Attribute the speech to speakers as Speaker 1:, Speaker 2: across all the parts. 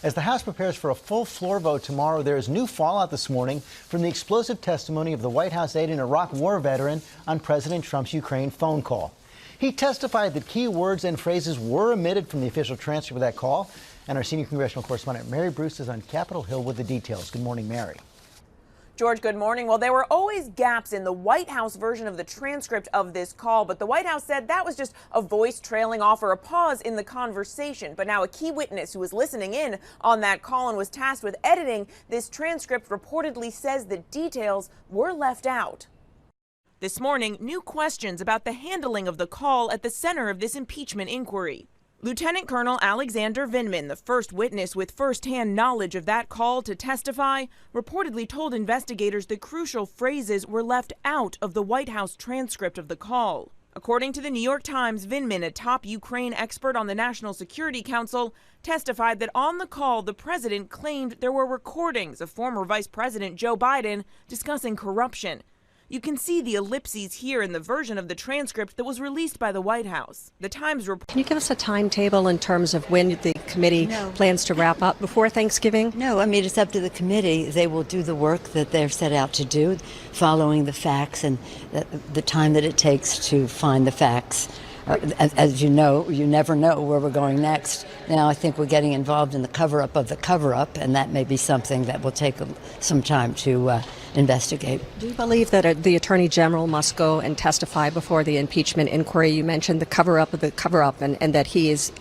Speaker 1: As the House prepares for a full floor vote tomorrow, there is new fallout this morning from the explosive testimony of the White House aide and Iraq war veteran on President Trump's Ukraine phone call. He testified that key words and phrases were omitted from the official transcript of that call. And our senior congressional correspondent Mary Bruce is on Capitol Hill with the details. Good morning, Mary.
Speaker 2: George, good morning. Well, there were always gaps in the White House version of the transcript of this call, but the White House said that was just a voice trailing off or a pause in the conversation. But now a key witness who was listening in on that call and was tasked with editing this transcript reportedly says that details were left out. This morning, new questions about the handling of the call at the center of this impeachment inquiry. Lieutenant Colonel Alexander Vindman, the first witness with first-hand knowledge of that call to testify, reportedly told investigators the crucial phrases were left out of the White House transcript of the call. According to the New York Times, Vindman, a top Ukraine expert on the National Security Council, testified that on the call the president claimed there were recordings of former Vice President Joe Biden discussing corruption. You can see the ellipses here in the version of the transcript that was released by the White House. The Times report.
Speaker 3: Can you give us a timetable in terms of when the committee plans to wrap up before Thanksgiving?
Speaker 4: No, I mean, it's up to the committee. They will do the work that they're set out to do, following the facts and the time that it takes to find the facts. As you know, you never know where we're going next. Now, I think we're getting involved in the cover-up of the cover-up, and that may be something that will take some time to investigate.
Speaker 3: Do you believe that the Attorney General must go and testify before the impeachment inquiry? You mentioned the cover-up of the cover-up, and that he is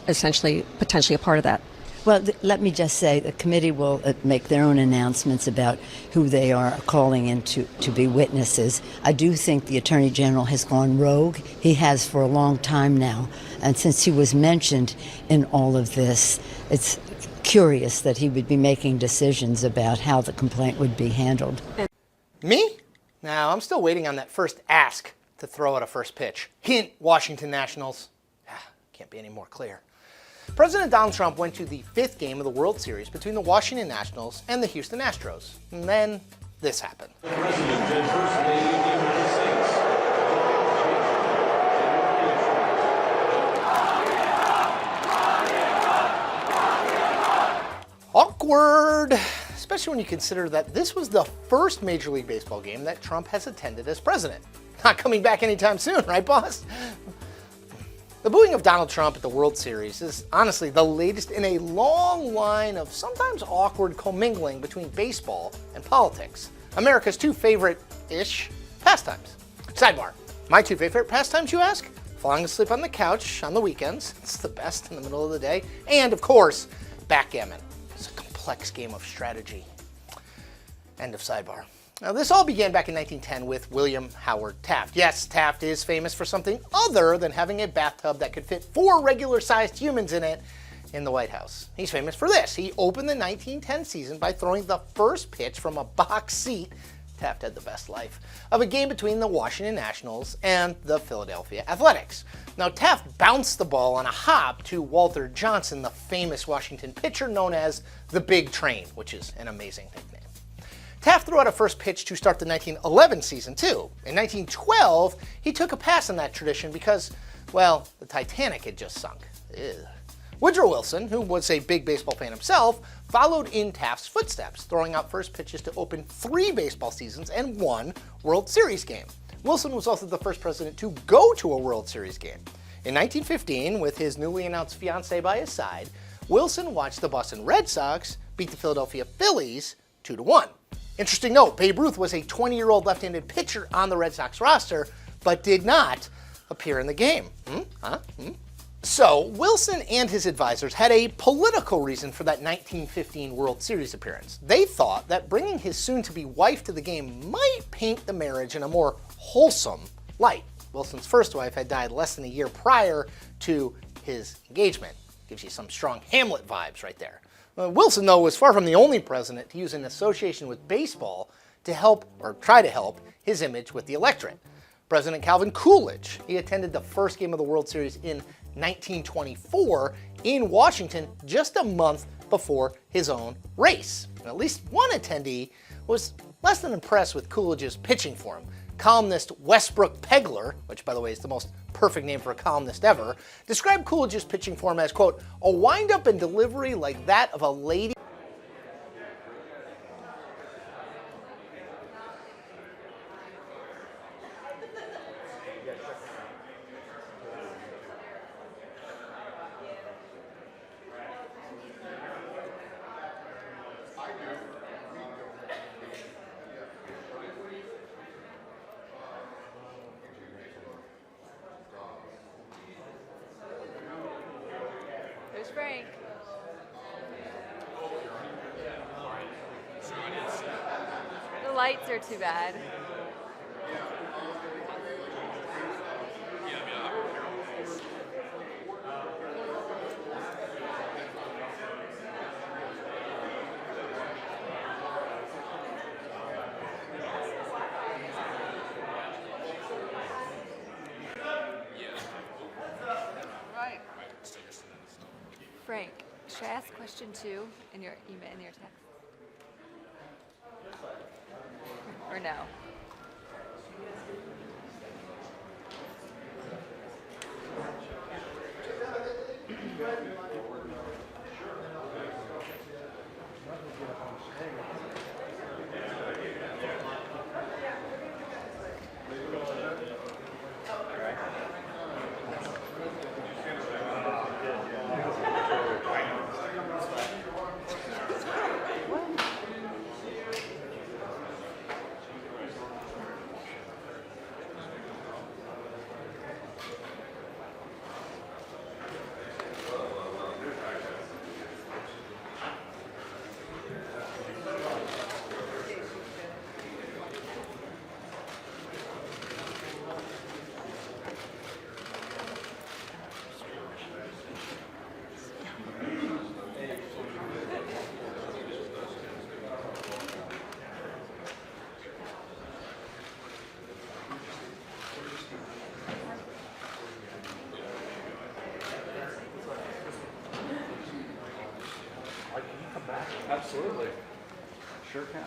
Speaker 3: essentially potentially a part of that.
Speaker 4: Well, let me just say the committee will make their own announcements about who they are calling in to be witnesses. I do think the Attorney General has gone rogue. He has for a long time now. And since he was mentioned in all of this, it's curious that he would be making decisions about how the complaint would be handled.
Speaker 5: Me? No, I'm still waiting on that first ask to throw out a first pitch. Hint, Washington Nationals. Can't be any more clear. President Donald Trump went to the 5th game of the World Series between the Washington Nationals and the Houston Astros. And then this happened. Awkward, especially when you consider that this was the first Major League Baseball game that Trump has attended as president. Not coming back anytime soon, right, boss? The booing of Donald Trump at the World Series is honestly the latest in a long line of sometimes awkward commingling between baseball and politics. America's two favorite-ish pastimes. Sidebar, my two favorite pastimes, you ask? Falling asleep on the couch on the weekends, it's the best in the middle of the day, and of course, backgammon. It's a complex game of strategy. End of sidebar. Now, this all began back in 1910 with William Howard Taft. Yes, Taft is famous for something other than having a bathtub that could fit 4 regular-sized humans in it in the White House. He's famous for this. He opened the 1910 season by throwing the first pitch from a box seat, Taft had the best life, of a game between the Washington Nationals and the Philadelphia Athletics. Now, Taft bounced the ball on a hop to Walter Johnson, the famous Washington pitcher known as the Big Train, which is an amazing nickname. Taft threw out a first pitch to start the 1911 season, too. In 1912, he took a pass on that tradition because, well, the Titanic had just sunk. Ew. Woodrow Wilson, who was a big baseball fan himself, followed in Taft's footsteps, throwing out first pitches to open 3 baseball seasons and 1 World Series game. Wilson was also the first president to go to a World Series game. In 1915, with his newly announced fiancée by his side, Wilson watched the Boston Red Sox beat the Philadelphia Phillies 2-1. Interesting note, Babe Ruth was a 20-year-old left-handed pitcher on the Red Sox roster, but did not appear in the game. So, Wilson and his advisors had a political reason for that 1915 World Series appearance. They thought that bringing his soon-to-be wife to the game might paint the marriage in a more wholesome light. Wilson's first wife had died less than a year prior to his engagement. Gives you some strong Hamlet vibes right there. Wilson, though, was far from the only president to use an association with baseball to help, or try to help, his image with the electorate. President Calvin Coolidge, he attended the first game of the World Series in 1924 in Washington just a month before his own race. And at least one attendee was less than impressed with Coolidge's pitching form. Columnist Westbrook Pegler, which by the way is the most perfect name for a columnist ever, described Coolidge's pitching form as, quote, a wind-up and delivery like that of a lady.
Speaker 6: There's Frank. The lights are too bad. Frank, should I ask question 2 in your email, in your text? Or no?
Speaker 7: Absolutely. Sure can.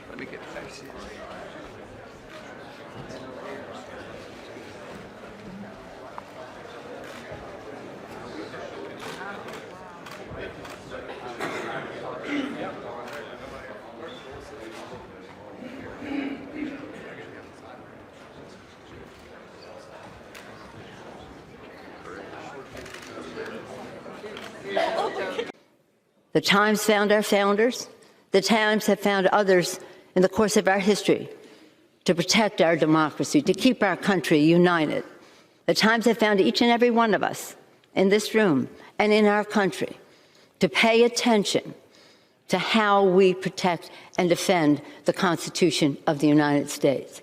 Speaker 7: Let me get back to you.
Speaker 4: The Times found our founders. The Times have found others in the course of our history to protect our democracy, to keep our country united. The Times have found each and every one of us in this room and in our country to pay attention to how we protect and defend the Constitution of the United States,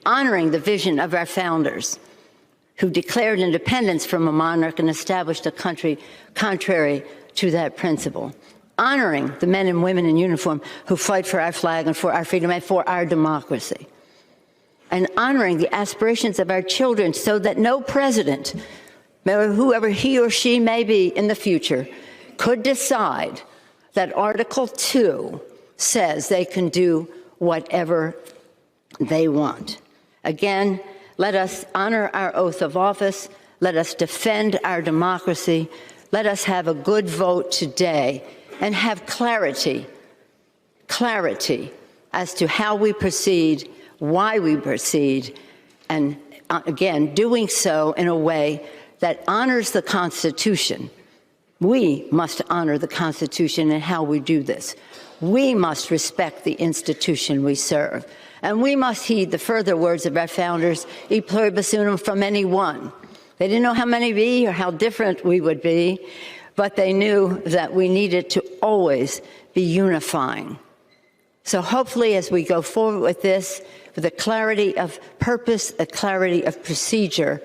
Speaker 4: honoring the vision of our founders who declared independence from a monarch and established a country contrary to that principle, honoring the men and women in uniform who fight for our flag and for our freedom and for our democracy, and honoring the aspirations of our children so that no president, whoever he or she may be in the future, could decide that Article 2 says they can do whatever they want. Again, let us honor our oath of office. Let us defend our democracy. Let us have a good vote today and have clarity as to how we proceed, why we proceed, and again, doing so in a way that honors the Constitution. We must honor the Constitution in how we do this. We must respect the institution we serve. And we must heed the further words of our founders, e pluribus unum, from any one. They didn't know how many be or how different we would be, but they knew that we needed to always be unifying. So hopefully as we go forward with this, with a clarity of purpose, a clarity of procedure,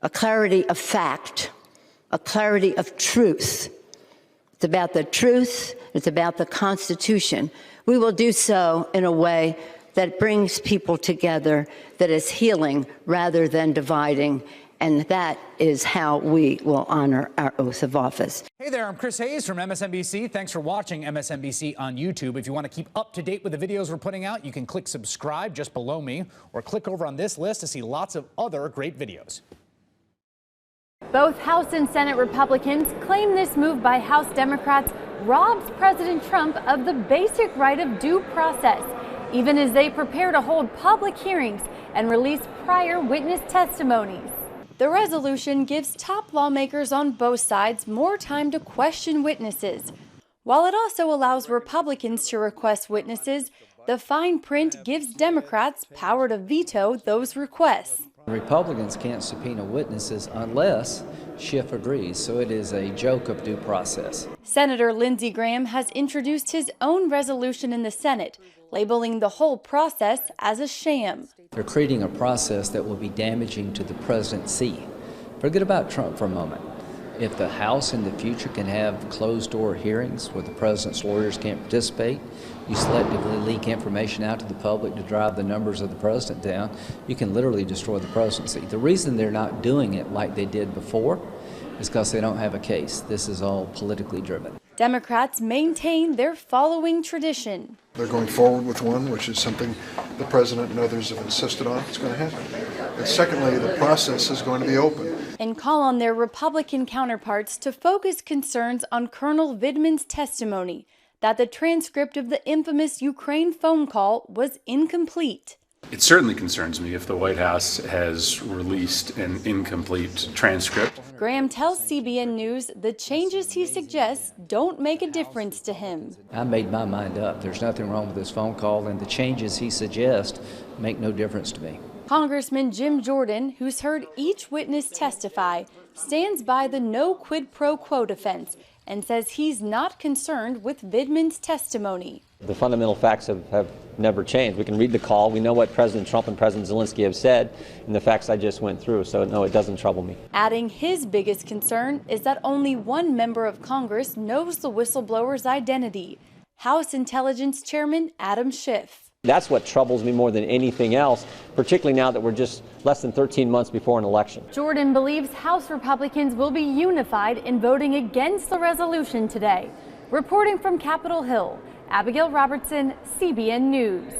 Speaker 4: a clarity of fact, a clarity of truth. It's about the truth, it's about the Constitution. We will do so in a way that brings people together, that is healing rather than dividing, And that is how we will honor our oath of office.
Speaker 8: Hey there, I'm Chris Hayes from MSNBC. Thanks for watching MSNBC on YouTube. If you want to keep up to date with the videos we're putting out, you can click subscribe just below me or click over on this list to see lots of other great videos.
Speaker 9: Both House and Senate Republicans claim this move by House Democrats robs President Trump of the basic right of due process, even as they prepare to hold public hearings and release prior witness testimonies. The resolution gives top lawmakers on both sides more time to question witnesses. While it also allows Republicans to request witnesses, the fine print gives Democrats power to veto those requests.
Speaker 10: Republicans can't subpoena witnesses unless Schiff agrees, so it is a joke of due process.
Speaker 9: Senator Lindsey Graham has introduced his own resolution in the Senate, labeling the whole process as a sham.
Speaker 10: They're creating a process that will be damaging to the presidency. Forget about Trump for a moment. If the House in the future can have closed-door hearings where the president's lawyers can't participate, you selectively leak information out to the public to drive the numbers of the president down, you can literally destroy the presidency. The reason they're not doing it like they did before is because they don't have a case. This is all politically driven.
Speaker 9: Democrats maintain their following tradition.
Speaker 11: They're going forward with one, which is something the president and others have insisted on. It's going to happen. And secondly, the process is going to be open.
Speaker 9: And call on their Republican counterparts to focus concerns on Colonel Vindman's testimony that the transcript of the infamous Ukraine phone call was incomplete.
Speaker 7: It certainly concerns me if the White House has released an incomplete transcript.
Speaker 9: Graham tells CBN News the changes he suggests don't make a difference to him.
Speaker 10: I made my mind up. There's nothing wrong with this phone call, and the changes he suggests make no difference to me.
Speaker 9: Congressman Jim Jordan, who's heard each witness testify, stands by the no quid pro quo defense and says he's not concerned with Vindman's testimony.
Speaker 12: The fundamental facts have never changed. We can read the call. We know what President Trump and President Zelensky have said and the facts I just went through. So, no, it doesn't trouble me.
Speaker 9: Adding his biggest concern is that only one member of Congress knows the whistleblower's identity, House Intelligence Chairman Adam Schiff.
Speaker 12: That's what troubles me more than anything else, particularly now that we're just less than 13 months before an election.
Speaker 9: Jordan believes House Republicans will be unified in voting against the resolution today. Reporting from Capitol Hill, Abigail Robertson, CBN News.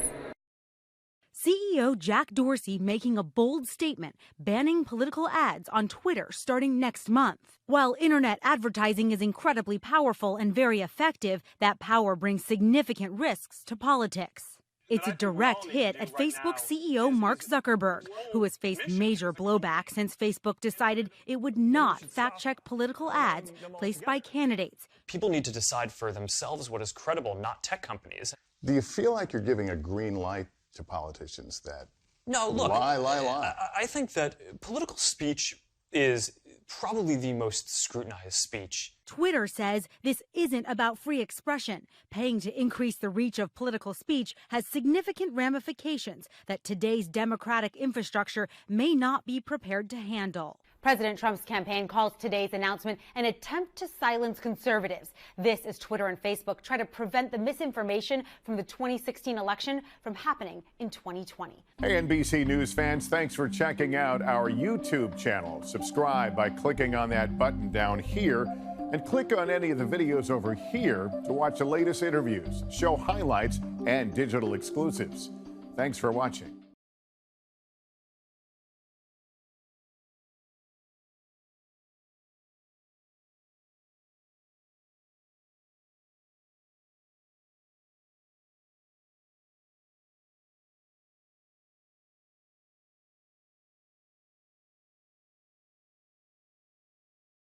Speaker 13: CEO Jack Dorsey making a bold statement banning political ads on Twitter starting next month. While internet advertising is incredibly powerful and very effective, that power brings significant risks to politics. It's a direct hit at Facebook CEO Mark Zuckerberg, who has faced major blowback since Facebook decided it would not fact-check political ads placed by candidates.
Speaker 14: People need to decide for themselves what is credible, not tech companies.
Speaker 15: Do you feel like you're giving a green light to politicians that lie?
Speaker 14: I think that political speech is probably the most scrutinized speech.
Speaker 13: Twitter says this isn't about free expression. Paying to increase the reach of political speech has significant ramifications that today's democratic infrastructure may not be prepared to handle.
Speaker 16: President Trump's campaign calls today's announcement an attempt to silence conservatives. This as Twitter and Facebook try to prevent the misinformation from the 2016 election from happening in 2020.
Speaker 17: Hey, NBC News fans, thanks for checking out our YouTube channel. Subscribe by clicking on that button down here and click on any of the videos over here to watch the latest interviews, show highlights, and digital exclusives. Thanks for watching.